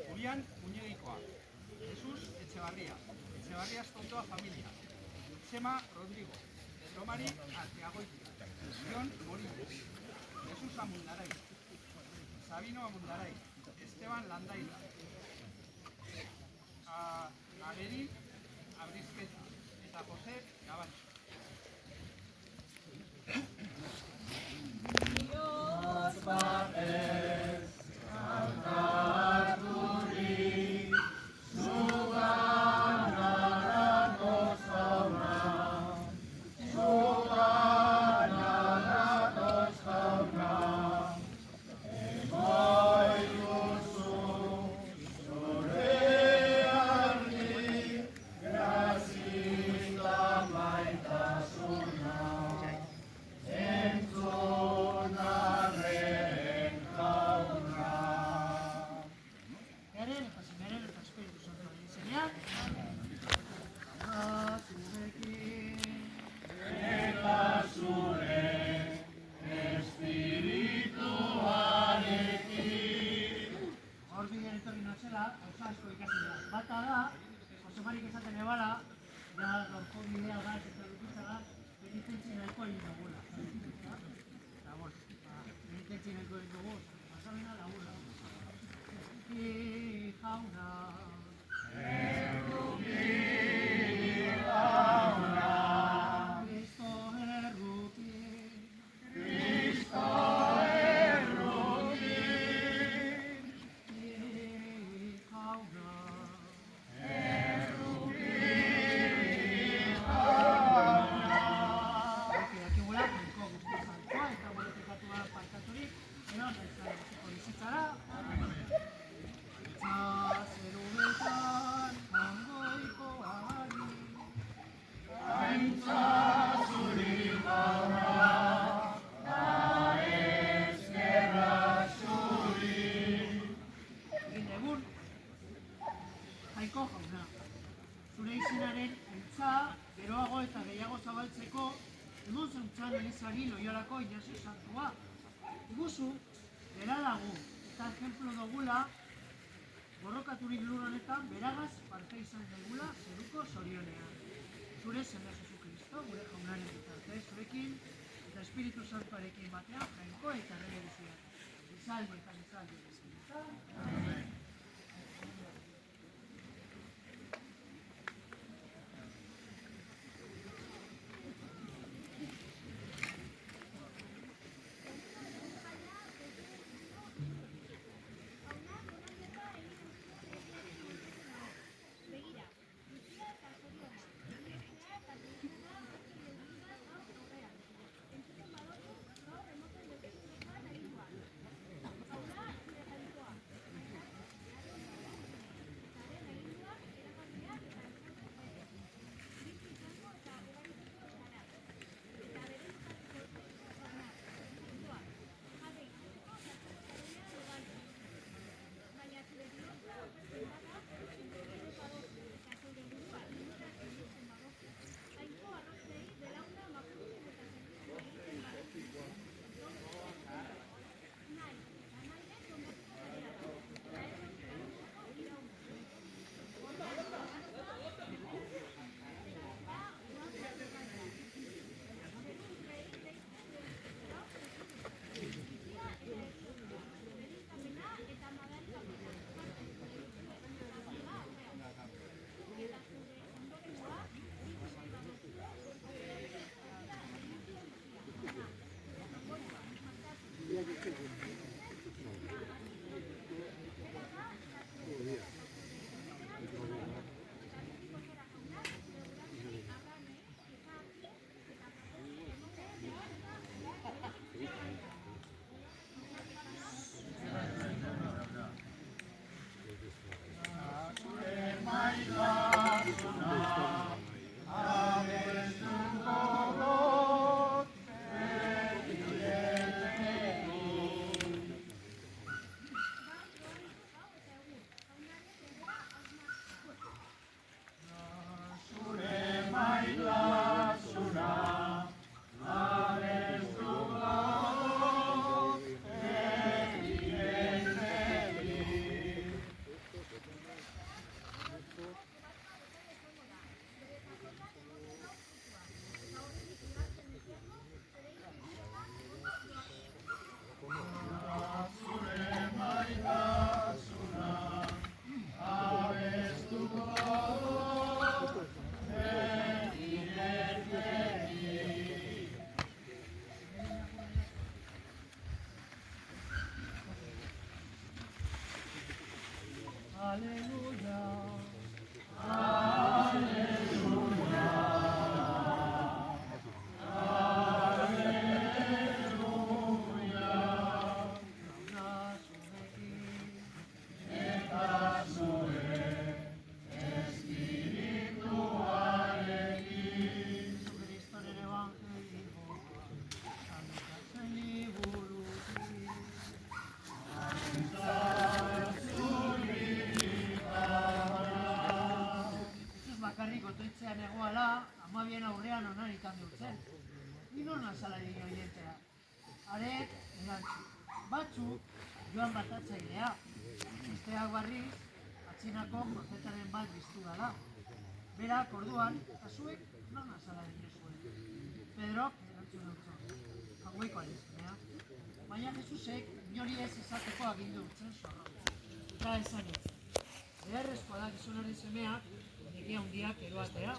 Julián Muñeguikoa, Jesús Etxebarria, Etxebarria Estontoa familia, Chema Rodrigo, Romari Arteagoitia, Jon Morillo, Jesús Amundaray, Sabino Amundaray, Esteban Landaida, Agerin Abrizqueta eta José Gabancho. Bata da, Josemarik esaten ebala, ja gaurko bidea bat eta dukutzaga, penitentzi nahiko egin dugula. Eta, penitentzi nahiko egin dugu, pasamena laguna. Erruki jauna. Erruki jauna. Kristo erruki. Kristo erruki. Jaiko jauna, zure izenaren antza, geroago eta gehiago zabaltzeko, emun zentzan elizari Loiolako Inaxio Santua. Iguzu, bera dago, eta ejemplo dugula, borrokaturik lur honetan, beragaz parte izan daigula zeruko zorionean. Zure zena Jesucristo, gure jaunaren bitartez, zurekin, eta Espiritu Santuarekin batean, jainko eta regerizia. Izaldi eta izaldi bezkita. Amen. Aleluya. Jesucristoren evangelio, santatzen liburutik. Jesus bakarrik otoitzean egoala, amabien aurrean onan ikan dutzen. Nino nazalari oientea. Arek, erantzun. Batzuk, joan batatzailea. Besteak barriz, atxinako profetaren bat biztu dala. Berak orduan, eta zuek, non nazalari jesuen. Pedrok, erantzun dutzen. Haueko alizkinea. Baina Jesusek inori ez izateko agindu dutzen zorrotz. Eta esan dutzen. Beharrezkoa da gizonaren semeak, negia handiak eroatea,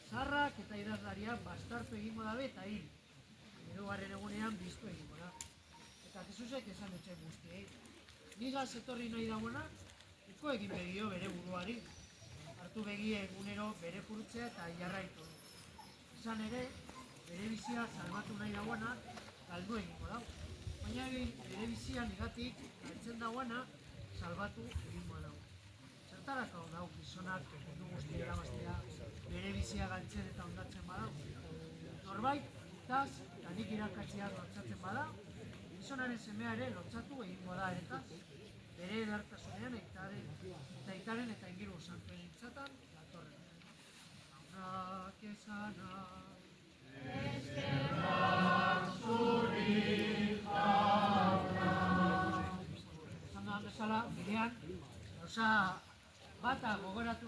zarrak eta idazlariak bastartu egingo dabe eta hil. Hirugarren egunean biztu egingo da. Eta Jesusek esan dutzen guztiei. Nigaz etorri nahi dagoena, uko egin begio bere buruari. Hartu begie egunero bere purutzea eta jarraitu. Izan ere, bere bizia salbatu nahi dagoena, galdu egingo da. Baina bere bizia negatik galtzen dagoena, salbatu egingo da. Zertarako dau gizonak mundu guztia irabaztea bere bizia galtzen eta ondatzen badau. Norbait, itaz eta nik irakatzea lotzatzen bada, gizonaren semea ere lotzatu egingo da eretaz, bere edartasunean eta itaren eta ingiru santuen intzatan datorren. Aunak esanak. Esan dudan bezala, bidean, gauza bata gogoratu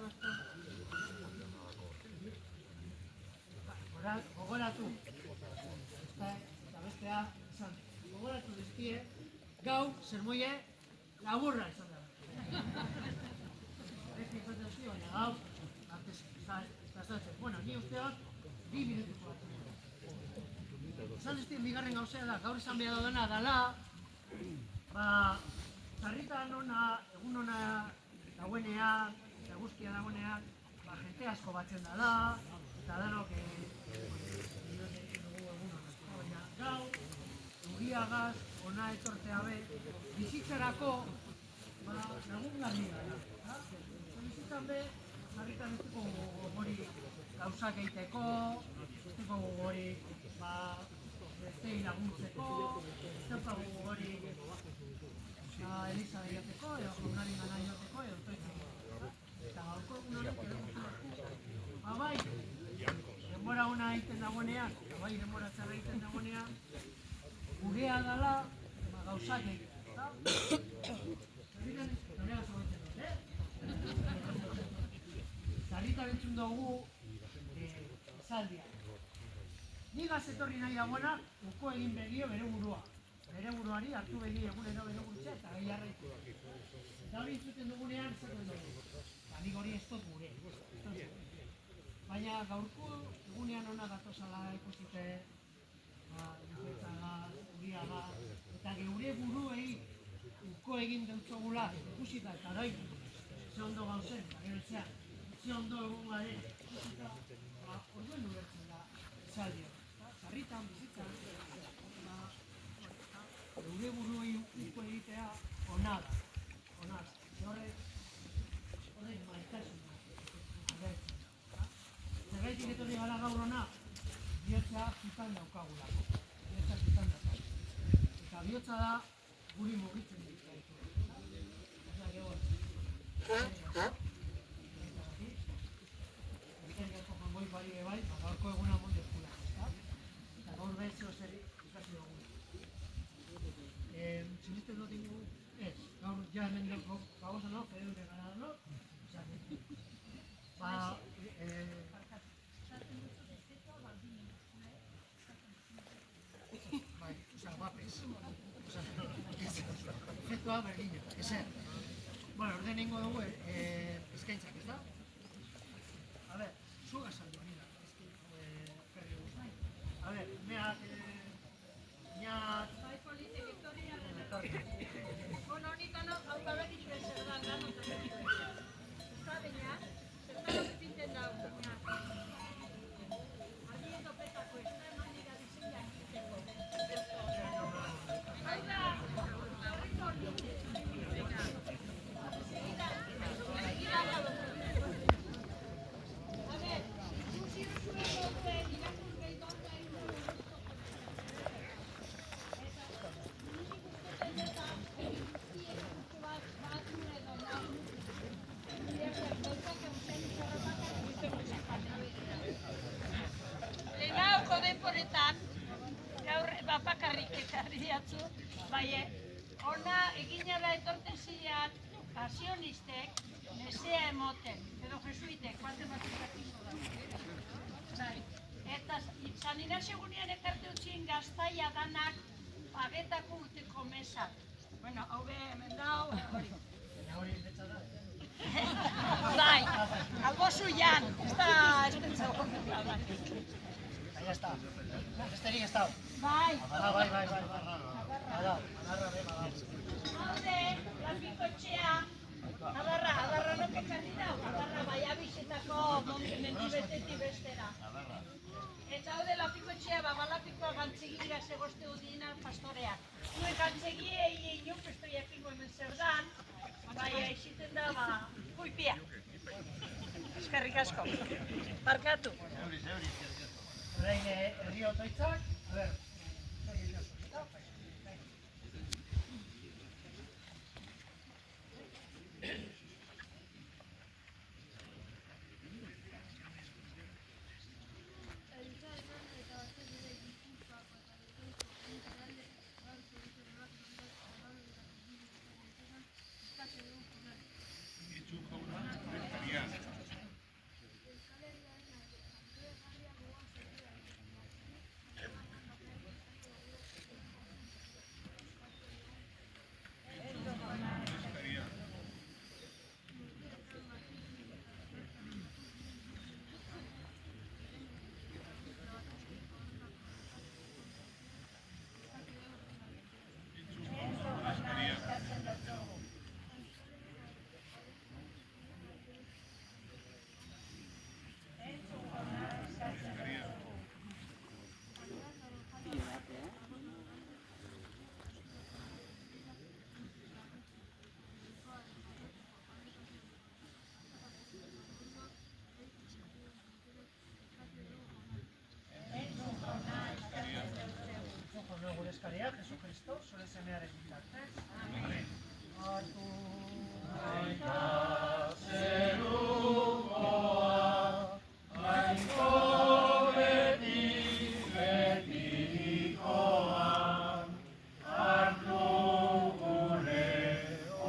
gogoratu eta bestea esan gogoratu dizkie gau sermoie laburra izan da. Beste izaten zio, baina gau gastatzen. Bueno, ni usteot 2 minutuko bat. Esan diztien bigarren gauzea da, gaur esan behar dena dala, zarritan ona, egun ona dagoenean, eta guztia dagoenean, jente asko batzen dala, eta danok gau, euriagaz, ona etortea be, bizitzarako lagungarri gara. Bizitzan be, zarritan ez dugu gogori gauzak egiteko, ez dugu gogori bestei laguntzeko, ez dugu gogori Eliza jateko, edo jaunari gana jateko, edo toitzeko. Eta gaurko egun honek edo bai, denbora ona egiten dagoenean, bai denbora txarra egiten dagoenean, gurea dala gauzak egiten. Zerritan norea zagoetzen dut, Zarritan entzun dugu esaldia. Nigaz etorri nahi dagoena, uko egin begio bere burua. Bere buruari hartu begi egunero bere burutzea eta gehi jarraitu. Eta hori entzuten dugunean, zaten dugu. Nik hori ez dut gure. Baina gaurko egunean ona gatozala ikustite, difetzagaz, uriagaz, eta geure buruei uko egin deutzogula ikusita eta orain, ze ondo gauzen, gero etxean, ze ondo egun garen, ikusita, orduen ulertzen da esaldio. Zarritan, bizitzan, gure buruei uko egitea ona da. Horrek maitasuna agertzen da. Zergaitik etorri gara gaur ona, bihotza zutan daukagulako. Eta bihotza da guri mugitzen ditu. Eta gero, egiten gerko jangoi bari bai, gaurko eguna monde eskula. Eta gaur behar zer ikasi dugu. Sinisten dut ingo, ez, gaur ja hemen dugu gagoza no, fede dure gara no? Bai, bapes. Efektua berdina, ezer. Bueno, orden ingo dugu eskaintzak, ez da? A ver, zuga saldu, mira, perri guztai. A ver, meak, Bai, politik, historia. Bueno, honik hau gabekituen zer da, diatzu, bai, ona eginara etorten zilean pasionistek mesea emoten, edo jesuitek, matematikak izo da. Bai, eta San Inazio gunean ekarte utzien gaztaia danak pagetako uteko mesak. Bueno, hau be, hemen dau, hori. Hori betza da. Bai, albozu jan, ez da espentsa horrela da. Ya está. Besterik ez da. Bai. Bai. Bada, adarra be, bada. Haude, lapikotxea, adarra noke jarri dau, adarra bai abizetako mendibetetik bestera. Eta haude lapikotxea, balapikoa gantzegira zegozte udina pastoreak. Nuen gantzegi inok esto jakingo hemen zer dan, bai aixiten da, kuipia. Eskerrik asko. Barkatu. Orain herri otoitzak, a ber, zer egin dut, eta? Gure eskaria, Jesu Kristo, zure semearen bitartez. Amen. Hartu aita zerukoa, aiko betikoan, hartu gure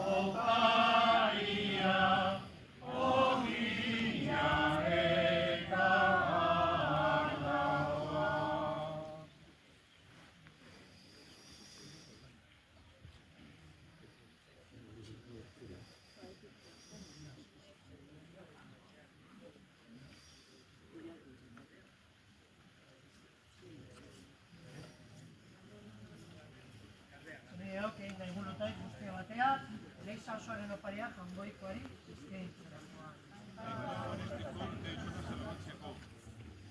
oparia, ogina eta ardaua. Zureok egin nahi gulotai guztia batea, leiza osoaren oparia jangoikoari eskaintzerakoa.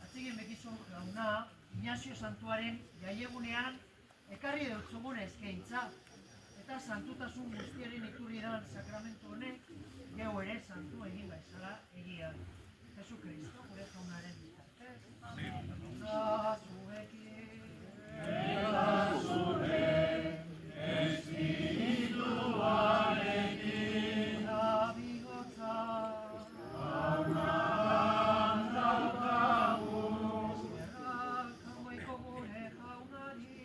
Atzigin bekizu jauna, Inazio Santuaren jaiegunean ekarri deutzugun eskaintza, eta santutasun guztiaren iturri dan sakramentu honek, geu ere santu egin gaizala egia. Jesu Kristo, gure jaunaren bitartez. Eta zuekin. Eta zure espirituarekin. Abigotza. Aunan daukagu. Zerrak jangoiko gure jaunari.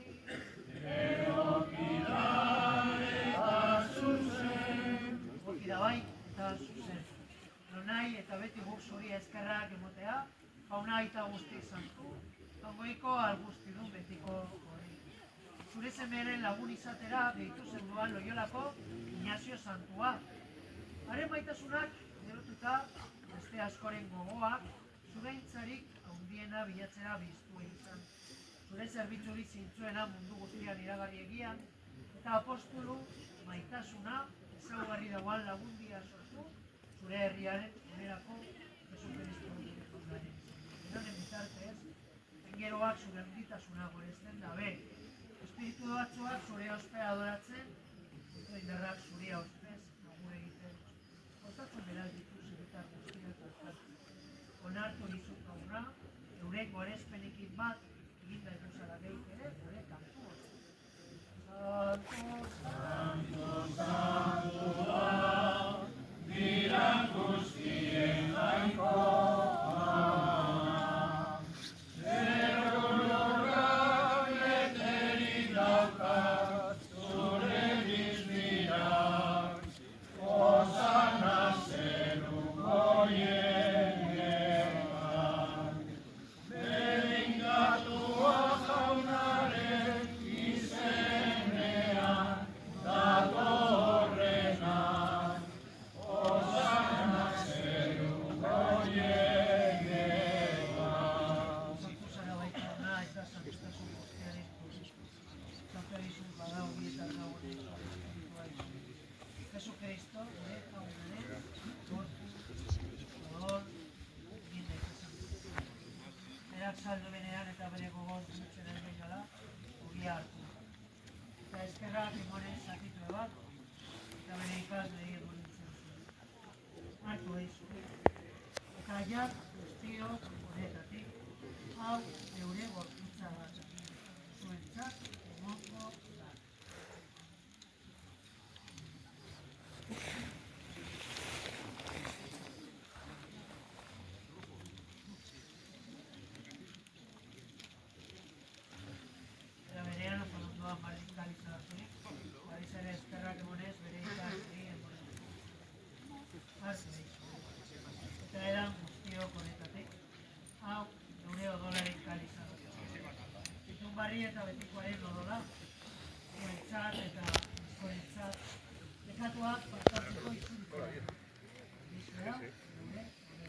Bai, eta zuzen. Nonai eta beti guk zuri eskerrak emotea, jauna eta guzti santu, jangoiko alguztidun betiko hori. Zure semeren lagun izatera behitu zenduan Loiolako Inazio Santua. Haren maitasunak gerotuta beste askoren gogoak, zure intzarik handiena bilatzera biztu izan. Zure zerbitzuri zintzuena mundu guztian iragarri egian, eta apostulu maitasuna ezaugarri dagoan lagundia sortu, zure herriaren onerako Jesu Kristo jaunaren. Eronen bitartez, engeroak zure handitasuna gorezten dabe. Espiritu batzuak zure ospea adoratzen, eta indarrak zuria ospez agur egiten. Osatzen beraz ditu zuritar guztiak hartatzen. Onartu dizut gaurra, eurek gorezpenekin bat, egin da eguzara geik ere, gure kantu hori. Santo, Santo, Santua, dira guztien jainkoa. Zer olorrak leterik dauka, Kristo, gure jaunaren, odol, egin daitezen. Berak saldu benean eta bere gogoz dutxen egin ogia hartu. Eta eskerrak imoren zatitu bat, eta bere ikasleei egorintzen zuen. Hartu eizu. Eta jak guztiok honetatik, hau geure gorputza bat. Zuentzat, emongo da. Era berean, ofanondoan marikalizaturik, Paris ere eskerrak emonez bere ikasleei egorintzen. Hartu eizu. Eta eran guztiok honetatik, hau geure odolaren kalizatu. Itun barri eta betikoaren odola, zuentzat eta askorentzat, nekatuak partatzeko itzuriko. Bizera, geure odol.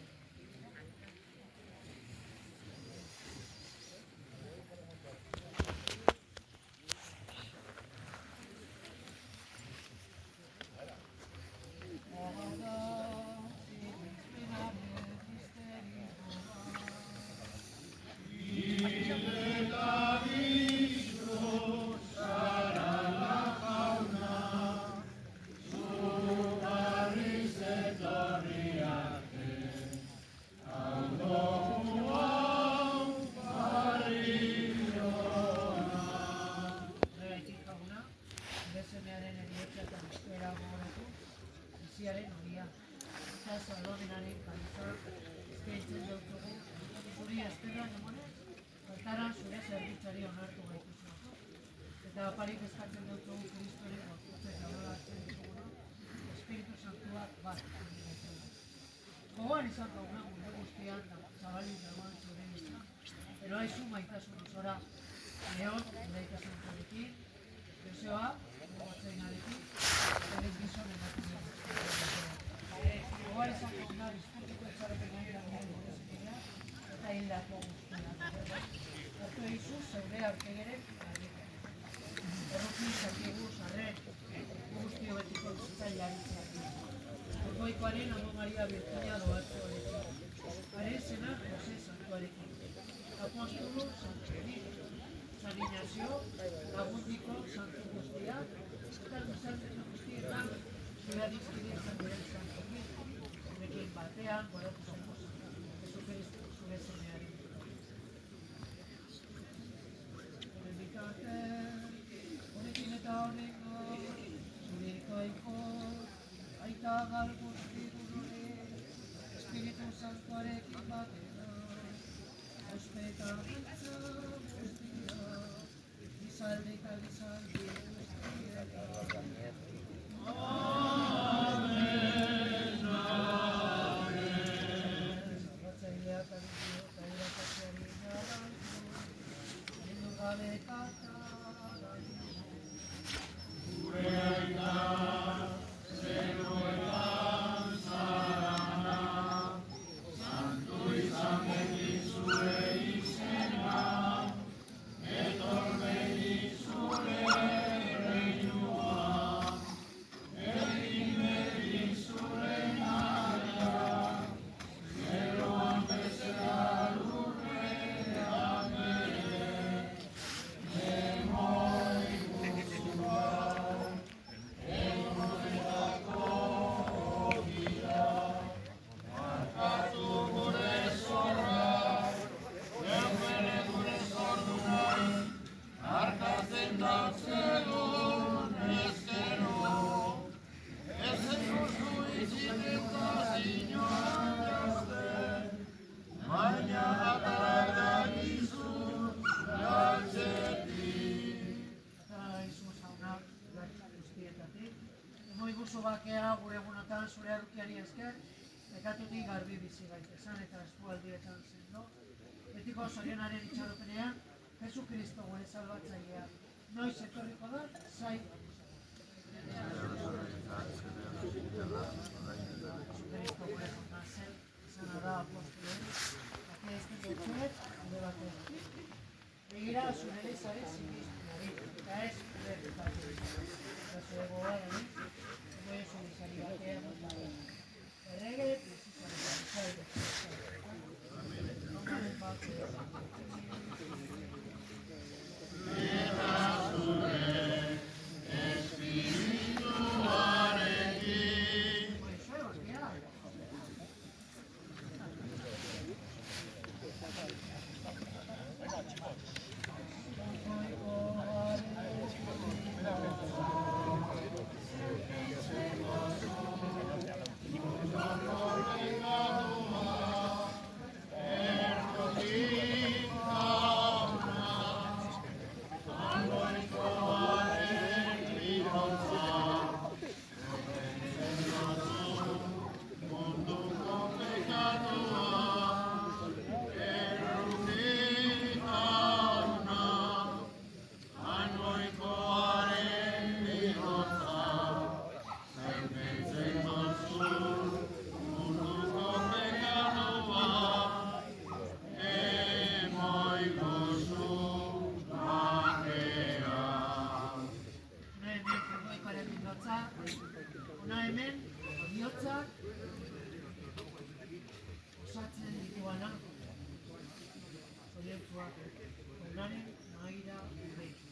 Biziaren horia, eta saldomenaren kaliza, eskaintzen dautugu, zuri eskerrak emonez, bertaran zure zerbitzari onartu gaituzulako. Eta aparik eskatzen dautugu Kristoren gorputza eta odola hartzen dituguna, Espiritu Santuak bat gaituzulako. Gogoan izan gauna mundu guztian zabalik dagoen zure izan, pero haizu maitasun osora, lehon gaitasuntarekin, Joseoa, gotzeinarekin, berez gizon emakumean. Gogoan izan gauna bizkurtuko etxarekin nahi dagoen gure eta hildako guztiak. Hartu eizu zeure artegeren garbika. Erruki zakigu zarren guztio betiko zitzailaritzeak. Orgoikoaren Amo Maria Virginia doatzuarekin. Haren zena Jose Santuarekin. Apostolo Santo Benito. San Ignacio, lagundiko Santo guztiak, eta gizarteko guztietan zure dizkidetzen diren santokin. Honekin batean, goratu zenko Jesucristo zure zenearen. Honen honekin eta honengo, zure ikaiko, aita gal guzti gure, Espiritu Santuarekin batera, ospeta gantza guztia, gizalde eta gizalde guztia. Amen, amen. Zabatzaileak arizio eta irakatzeari jarraitu, hendu gabe kataraitu. Gure aita, zeruetan zarana, santu izan beti zure izena, etor beti zure reinua, egin beti zure naia, zeroan bezala lurrean ere, nemoi guztua, egunetako ogia, markatu gure zorrak, geubene gure zordunak, markatzen dautzegun ezkero, ez duzu izin eta zinoan jazten, baina atarak dakizu galtzetik. Eta izu zaunak guztietatik, emoi guzu bakea gure egunotan zure arrukiari esker, bekatutik garbi bizi gaitezen eta eskualdietan zendo, betiko zorionaren itxaropenean, Jesu Kristo gure salbatzailea, noiz etorriko da, zai. Jesu Kristo gure kontazen, izan da apostolen, bakia ezten dutzuet, alde batean. Begira zure lezare zingiztunari, eta ez gure bukatu. Eta zure gogarani, goio zure izari batean. bakoitzak osatzen dituana. Zoriontsuak jaunaren mahaira deitua.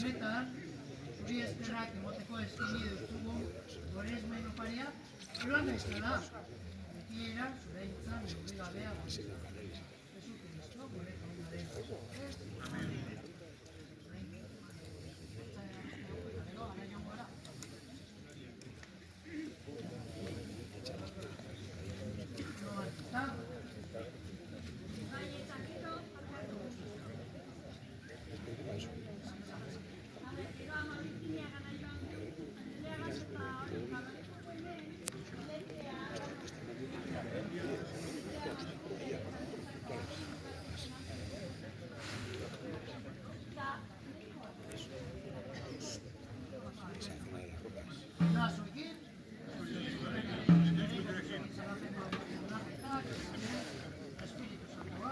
honetan, zuri eskerrak emoteko eskini duzugu goresmen oparia, eroan daizkala. Ia zure hitza neurri gabea gauzak. Jesu Kristo, gure jaunaren. Espíritu Santo,